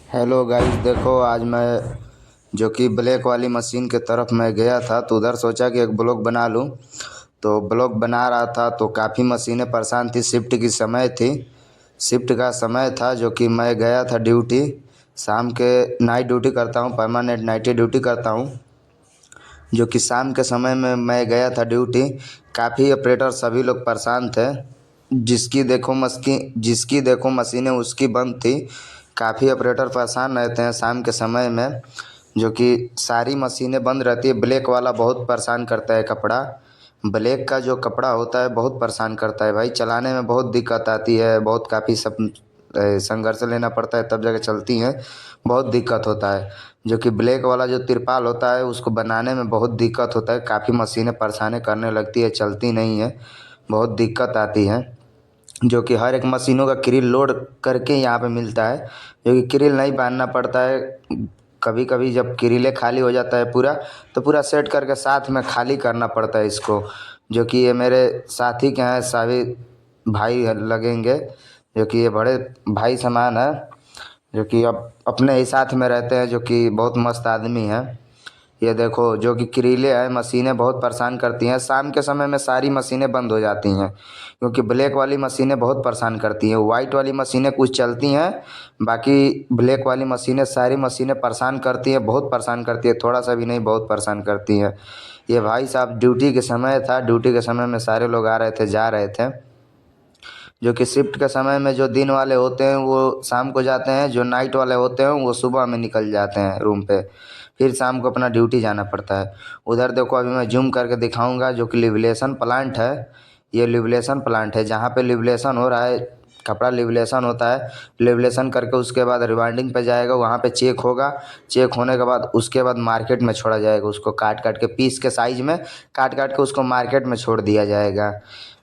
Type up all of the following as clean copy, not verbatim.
Hello guys, देखो आज मैं जो कि ब्लैक वाली मशीन के तरफ मैं गया था तो उधर सोचा कि एक ब्लॉग बना लूं। तो ब्लॉग बना रहा था तो काफ़ी मशीनें परेशान थी। शिफ्ट की समय थी, शिफ्ट का समय था जो कि मैं गया था ड्यूटी। शाम के नाइट ड्यूटी करता हूं, परमानेंट नाइट ड्यूटी करता हूं। जो कि शाम के समय में मैं गया था ड्यूटी। काफ़ी ऑपरेटर सभी लोग परेशान थे। जिसकी देखो मशीनें उसकी बंद थी। काफ़ी ऑपरेटर परेशान रहते हैं शाम के समय में। जो कि सारी मशीनें बंद रहती है। ब्लैक वाला बहुत परेशान करता है कपड़ा। ब्लैक का जो कपड़ा होता है बहुत परेशान करता है भाई। चलाने में बहुत दिक्कत आती है, बहुत काफ़ी सब संघर्ष लेना पड़ता है तब जाके चलती हैं। बहुत दिक्कत होता है। जो कि ब्लैक वाला जो तिरपाल होता है उसको बनाने में बहुत दिक्कत होता है। काफ़ी मशीनें परेशानी करने लगती है, चलती नहीं है, बहुत दिक्कत आती है। जो कि हर एक मशीनों का क्रिल लोड करके यहाँ पे मिलता है। जो कि क्रिल नहीं बांधना पड़ता है। कभी कभी जब क्रिलें खाली हो जाता है पूरा, तो पूरा सेट करके साथ में खाली करना पड़ता है इसको। जो कि ये मेरे साथी के हैं, सभी भाई लगेंगे। जो कि ये बड़े भाई समान है। जो कि अब अपने ही साथ में रहते हैं, जो कि बहुत मस्त आदमी हैं। ये देखो जो कि क्रीले है, मशीनें बहुत परेशान करती हैं। शाम के समय में सारी मशीनें बंद हो जाती हैं क्योंकि ब्लैक वाली मशीनें बहुत परेशान करती हैं। वाइट वाली मशीनें कुछ चलती हैं, बाकी ब्लैक वाली मशीनें सारी मशीनें परेशान करती हैं, बहुत परेशान करती है, थोड़ा सा भी नहीं, बहुत परेशान करती हैं। ये भाई साहब ड्यूटी के समय था, ड्यूटी के समय में सारे लोग आ रहे थे, जा रहे थे। जो कि शिफ्ट के समय में जो दिन वाले होते हैं वो शाम को जाते हैं, जो नाइट वाले होते हैं वो सुबह में निकल जाते हैं रूम पे। फिर शाम को अपना ड्यूटी जाना पड़ता है। उधर देखो अभी मैं जूम करके दिखाऊंगा, जो कि लिवलेशन प्लांट है। ये लिवलेशन प्लांट है जहाँ पे लिवलेशन हो रहा है। कपड़ा लिवलेशन होता है। लिवलेशन करके उसके बाद रिवाइंडिंग पे जाएगा, वहाँ पे चेक होगा। चेक होने के बाद उसके बाद मार्केट में छोड़ा जाएगा। उसको काट काट के पीस के साइज में काट काट के उसको मार्केट में छोड़ दिया जाएगा।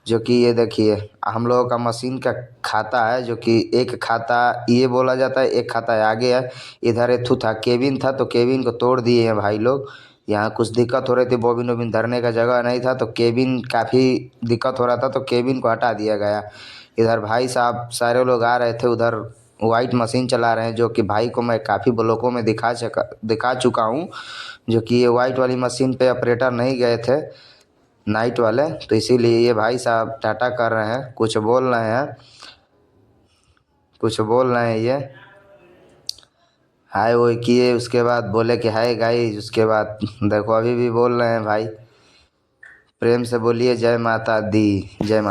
जो कि ये देखिए हम लोगों का मशीन का खाता है। जो कि एक खाता ये बोला जाता है, एक खाता है आगे है। इधर एक था केबिन था, तो केबिन को तोड़ दिए हैं भाई लोग। यहाँ कुछ दिक्कत हो रही थी, बोबिन वोबिन धरने का जगह नहीं था, तो केबिन काफ़ी दिक्कत हो रहा था, तो केबिन को हटा दिया गया। इधर भाई साहब सारे लोग आ रहे थे, उधर वाइट मशीन चला रहे हैं। जो कि भाई को मैं काफ़ी ब्लॉकों में दिखा चुका हूँ। जो कि ये वाइट वाली मशीन पे ऑपरेटर नहीं गए थे नाइट वाले, तो इसीलिए ये भाई साहब टाटा कर रहे हैं, कुछ बोल रहे हैं, कुछ बोल रहे हैं। ये हाय वो किए, उसके बाद बोले कि हाय गाइस, उसके बाद देखो अभी भी बोल रहे हैं भाई। प्रेम से बोलिए जय माता दी, जय माता।